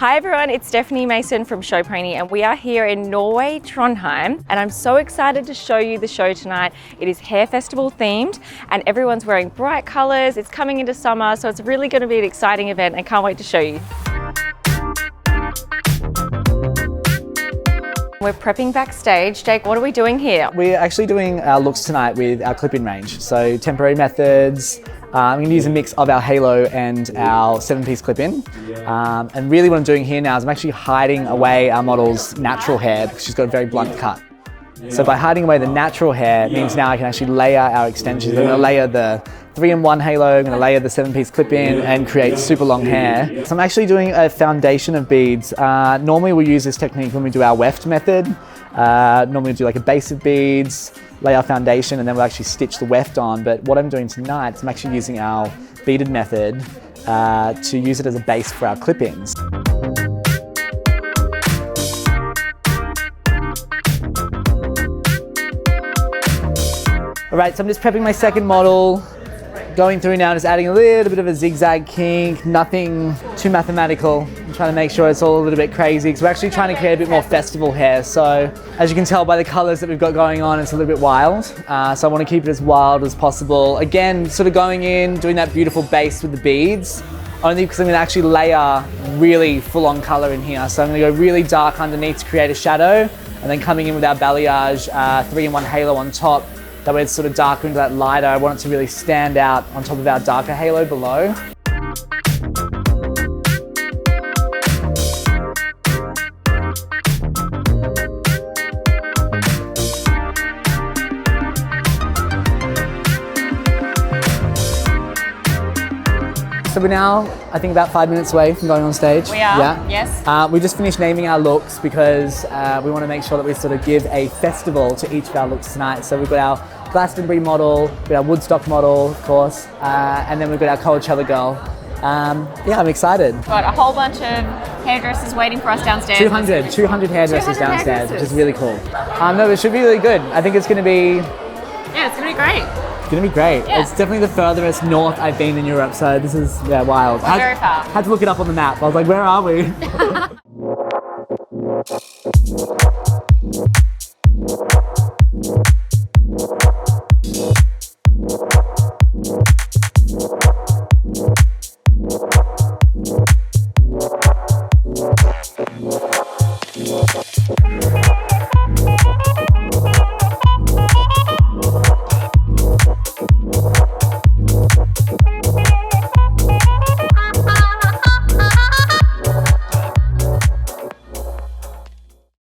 Hi everyone, it's Stephanie Mason from Showpony and we are here in Norway, Trondheim, and I'm so excited to show you the show tonight. It is hair festival themed and everyone's wearing bright colours. It's coming into summer, so it's really going to be an exciting event and can't wait to show you. We're prepping backstage. Jake, what are we doing here? We're actually doing our looks tonight with our clip-in range. So temporary methods, I'm going to use a mix of our halo and our 7-piece clip-in. And really what I'm doing here now is I'm actually hiding away our model's natural hair because she's got a very blunt cut. So by hiding away the natural hair, it means now I can actually layer our extensions. I'm going to layer the 3-in-1 halo, I'm going to layer the 7-piece clip-in and create super long hair. So I'm actually doing a foundation of beads. Normally we use this technique when we do our weft method. Normally we do like a base of beads, lay our foundation, and then we'll actually stitch the weft on. But what I'm doing tonight is I'm actually using our beaded method to use it as a base for our clip-ins. All right, so I'm just prepping my second model. Going through now, just adding a little bit of a zigzag kink, nothing too mathematical. I'm trying to make sure it's all a little bit crazy because we're actually trying to create a bit more festival hair. So as you can tell by the colors that we've got going on, it's a little bit wild. So I want to keep it as wild as possible. Again, sort of going in, doing that beautiful base with the beads, only because I'm going to actually layer really full on color in here. So I'm going to go really dark underneath to create a shadow, and then coming in with our balayage 3-in-1 halo on top. That way it's sort of darker into that lighter. I want it to really stand out on top of our darker halo below. So we're now, I think, about 5 minutes away from going on stage. We are, yeah. Yes. We just finished naming our looks because we want to make sure that we sort of give a festival to each of our looks tonight. So we've got our Glastonbury model, we've got our Woodstock model, of course, and then we've got our Coachella girl. Yeah, I'm excited. We've got a whole bunch of hairdressers waiting for us downstairs. 200 hairdressers downstairs, which is really cool. No, it should be really good. I think it's going to be... Yeah, it's going to be great. It's going to be great. Yeah. It's definitely the furthest north I've been in Europe, so this is wild. Very far. Had to look it up on the map. I was like, where are we?